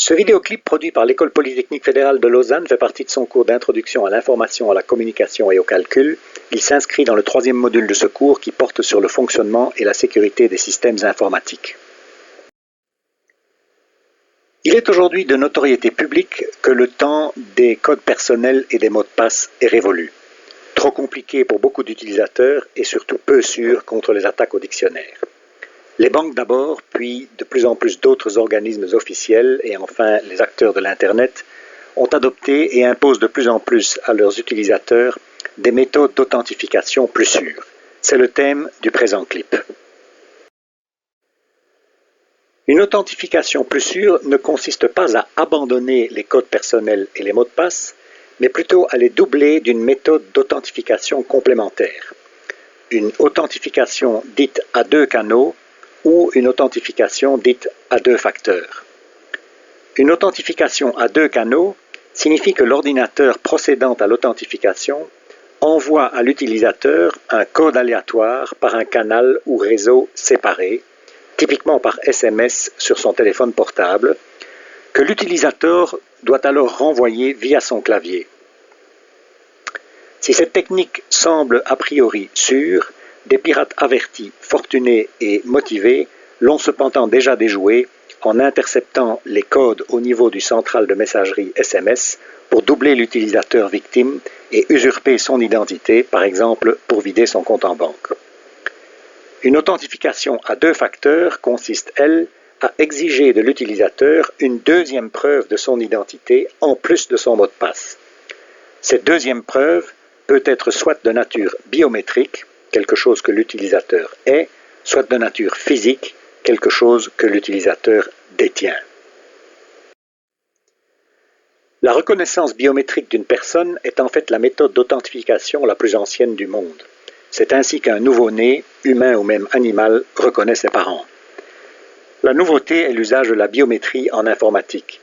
Ce vidéoclip produit par l'École polytechnique fédérale de Lausanne fait partie de son cours d'introduction à l'information, à la communication et au calcul. Il s'inscrit dans le 3e module de ce cours qui porte sur le fonctionnement et la sécurité des systèmes informatiques. Il est aujourd'hui de notoriété publique que le temps des codes personnels et des mots de passe est révolu. Trop compliqué pour beaucoup d'utilisateurs et surtout peu sûr contre les attaques au dictionnaire. Les banques d'abord, puis de plus en plus d'autres organismes officiels et enfin les acteurs de l'Internet ont adopté et imposent de plus en plus à leurs utilisateurs des méthodes d'authentification plus sûres. C'est le thème du présent clip. Une authentification plus sûre ne consiste pas à abandonner les codes personnels et les mots de passe, mais plutôt à les doubler d'une méthode d'authentification complémentaire. Une authentification dite à 2 canaux ou une authentification dite à 2 facteurs. Une authentification à 2 canaux signifie que l'ordinateur procédant à l'authentification envoie à l'utilisateur un code aléatoire par un canal ou réseau séparé, typiquement par SMS sur son téléphone portable, que l'utilisateur doit alors renvoyer via son clavier. Si cette technique semble a priori sûre, des pirates avertis, fortunés et motivés l'ont cependant déjà déjouée en interceptant les codes au niveau du central de messagerie SMS pour doubler l'utilisateur victime et usurper son identité, par exemple pour vider son compte en banque. Une authentification à 2 facteurs consiste, elle, à exiger de l'utilisateur une deuxième preuve de son identité en plus de son mot de passe. Cette deuxième preuve peut être soit de nature biométrique, quelque chose que l'utilisateur est, soit de nature physique, quelque chose que l'utilisateur détient. La reconnaissance biométrique d'une personne est en fait la méthode d'authentification la plus ancienne du monde. C'est ainsi qu'un nouveau-né, humain ou même animal, reconnaît ses parents. La nouveauté est l'usage de la biométrie en informatique.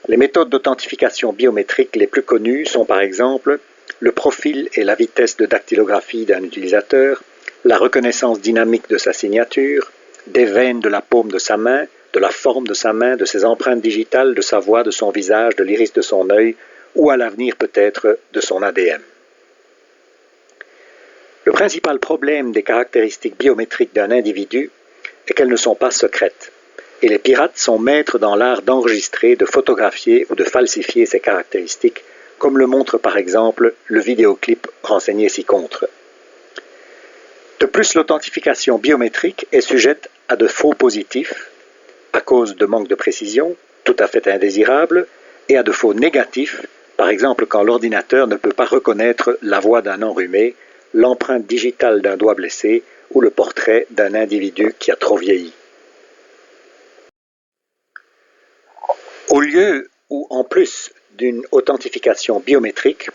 Les méthodes d'authentification biométrique les plus connues sont par exemple le profil et la vitesse de dactylographie d'un utilisateur, la reconnaissance dynamique de sa signature, des veines de la paume de sa main, de la forme de sa main, de ses empreintes digitales, de sa voix, de son visage, de l'iris de son œil, ou à l'avenir peut-être de son ADN. Le principal problème des caractéristiques biométriques d'un individu est qu'elles ne sont pas secrètes, et les pirates sont maîtres dans l'art d'enregistrer, de photographier ou de falsifier ces caractéristiques, comme le montre par exemple le vidéoclip renseigné ci-contre. De plus, l'authentification biométrique est sujette à de faux positifs, à cause de manque de précision, tout à fait indésirable, et à de faux négatifs, par exemple quand l'ordinateur ne peut pas reconnaître la voix d'un enrhumé, l'empreinte digitale d'un doigt blessé ou le portrait d'un individu qui a trop vieilli. Au lieu ou en plus d'une authentification biométrique,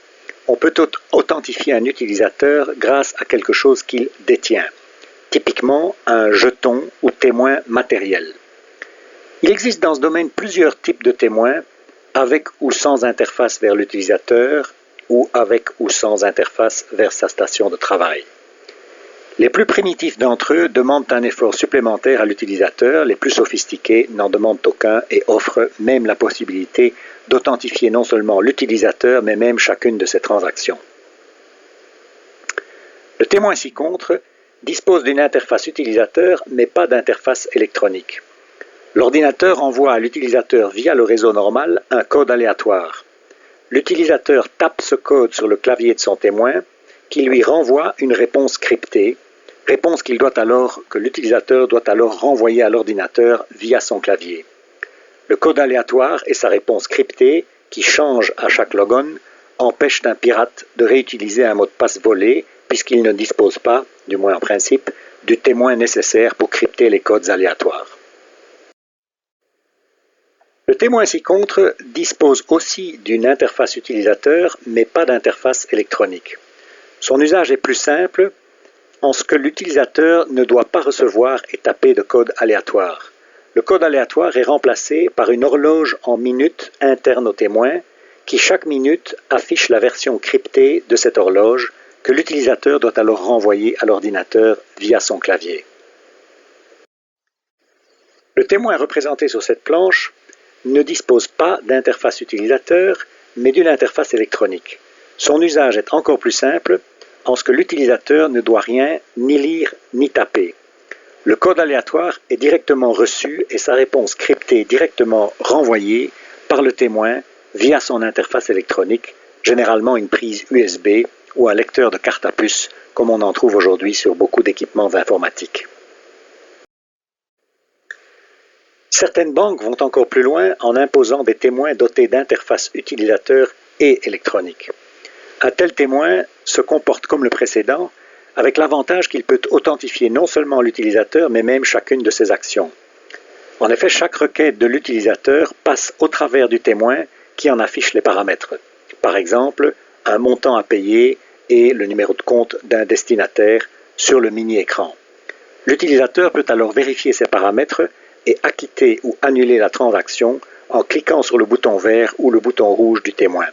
on peut authentifier un utilisateur grâce à quelque chose qu'il détient, typiquement un jeton ou témoin matériel. Il existe dans ce domaine plusieurs types de témoins, avec ou sans interface vers l'utilisateur, ou avec ou sans interface vers sa station de travail. Les plus primitifs d'entre eux demandent un effort supplémentaire à l'utilisateur, les plus sophistiqués n'en demandent aucun et offrent même la possibilité d'authentifier non seulement l'utilisateur, mais même chacune de ses transactions. Le témoin ci-contre dispose d'une interface utilisateur, mais pas d'interface électronique. L'ordinateur envoie à l'utilisateur via le réseau normal un code aléatoire. L'utilisateur tape ce code sur le clavier de son témoin, qui lui renvoie une réponse cryptée, réponse que l'utilisateur doit alors renvoyer à l'ordinateur via son clavier. Le code aléatoire et sa réponse cryptée, qui change à chaque logon, empêchent un pirate de réutiliser un mot de passe volé, puisqu'il ne dispose pas, du moins en principe, du témoin nécessaire pour crypter les codes aléatoires. Le témoin ci-contre dispose aussi d'une interface utilisateur, mais pas d'interface électronique. Son usage est plus simple, en ce que l'utilisateur ne doit pas recevoir et taper de code aléatoire. Le code aléatoire est remplacé par une horloge en minutes interne au témoin qui chaque minute affiche la version cryptée de cette horloge que l'utilisateur doit alors renvoyer à l'ordinateur via son clavier. Le témoin représenté sur cette planche ne dispose pas d'interface utilisateur, mais d'une interface électronique. Son usage est encore plus simple, en ce que l'utilisateur ne doit rien ni lire ni taper. Le code aléatoire est directement reçu et sa réponse cryptée directement renvoyée par le témoin via son interface électronique, généralement une prise USB ou un lecteur de carte à puce, comme on en trouve aujourd'hui sur beaucoup d'équipements informatiques. Certaines banques vont encore plus loin en imposant des témoins dotés d'interfaces utilisateurs et électroniques. Un tel témoin se comporte comme le précédent, avec l'avantage qu'il peut authentifier non seulement l'utilisateur, mais même chacune de ses actions. En effet, chaque requête de l'utilisateur passe au travers du témoin qui en affiche les paramètres. Par exemple, un montant à payer et le numéro de compte d'un destinataire sur le mini-écran. L'utilisateur peut alors vérifier ces paramètres et acquitter ou annuler la transaction en cliquant sur le bouton vert ou le bouton rouge du témoin.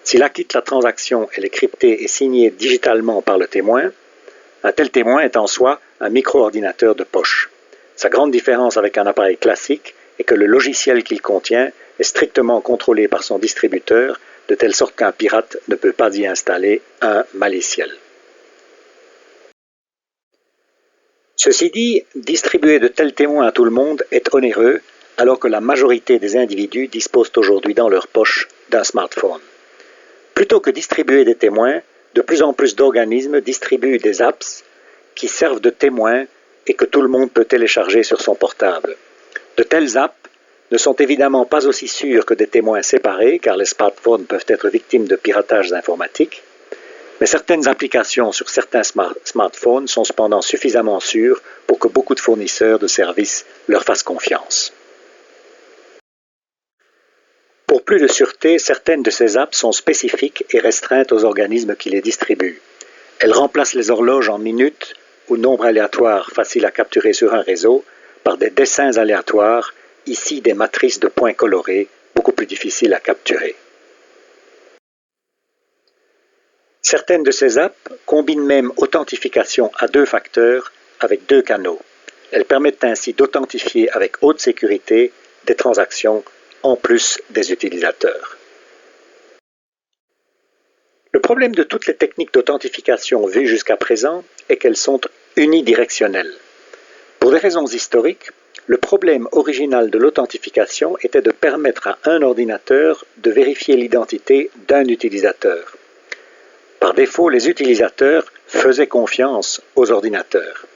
S'il acquitte la transaction, elle est cryptée et signée digitalement par le témoin. Un tel témoin est en soi un micro-ordinateur de poche. Sa grande différence avec un appareil classique est que le logiciel qu'il contient est strictement contrôlé par son distributeur, de telle sorte qu'un pirate ne peut pas y installer un maliciel. Ceci dit, distribuer de tels témoins à tout le monde est onéreux, alors que la majorité des individus disposent aujourd'hui dans leur poche d'un smartphone. Plutôt que distribuer des témoins, de plus en plus d'organismes distribuent des apps qui servent de témoins et que tout le monde peut télécharger sur son portable. De telles apps ne sont évidemment pas aussi sûres que des témoins séparés, car les smartphones peuvent être victimes de piratages informatiques, mais certaines applications sur certains smartphones sont cependant suffisamment sûres pour que beaucoup de fournisseurs de services leur fassent confiance. Pour plus de sûreté, certaines de ces apps sont spécifiques et restreintes aux organismes qui les distribuent. Elles remplacent les horloges en minutes ou nombres aléatoires faciles à capturer sur un réseau par des dessins aléatoires, ici des matrices de points colorés, beaucoup plus difficiles à capturer. Certaines de ces apps combinent même authentification à 2 facteurs avec 2 canaux. Elles permettent ainsi d'authentifier avec haute sécurité des transactions en plus des utilisateurs. Le problème de toutes les techniques d'authentification vues jusqu'à présent est qu'elles sont unidirectionnelles. Pour des raisons historiques, le problème original de l'authentification était de permettre à un ordinateur de vérifier l'identité d'un utilisateur. Par défaut, les utilisateurs faisaient confiance aux ordinateurs.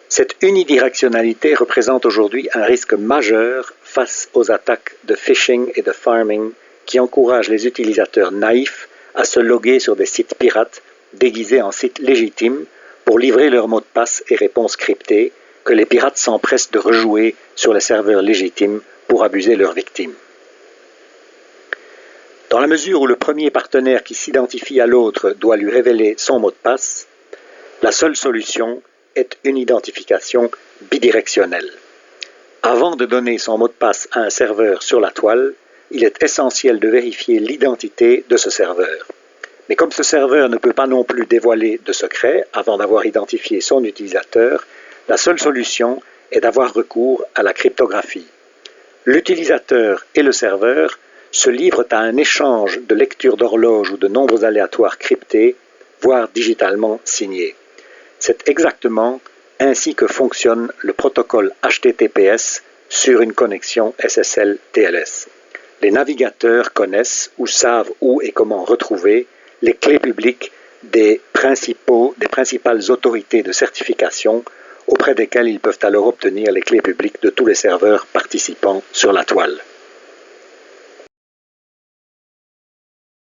Cette unidirectionnalité représente aujourd'hui un risque majeur face aux attaques de phishing et de pharming qui encouragent les utilisateurs naïfs à se loguer sur des sites pirates déguisés en sites légitimes pour livrer leurs mots de passe et réponses cryptées que les pirates s'empressent de rejouer sur les serveurs légitimes pour abuser leurs victimes. Dans la mesure où le premier partenaire qui s'identifie à l'autre doit lui révéler son mot de passe, la seule solution est une identification bidirectionnelle. Avant de donner son mot de passe à un serveur sur la toile, il est essentiel de vérifier l'identité de ce serveur. Mais comme ce serveur ne peut pas non plus dévoiler de secret avant d'avoir identifié son utilisateur, la seule solution est d'avoir recours à la cryptographie. L'utilisateur et le serveur se livrent à un échange de lecture d'horloge ou de nombres aléatoires cryptés, voire digitalement signés. C'est exactement ainsi que fonctionne le protocole HTTPS sur une connexion SSL-TLS. Les navigateurs connaissent ou savent où et comment retrouver les clés publiques des principales autorités de certification auprès desquelles ils peuvent alors obtenir les clés publiques de tous les serveurs participants sur la toile.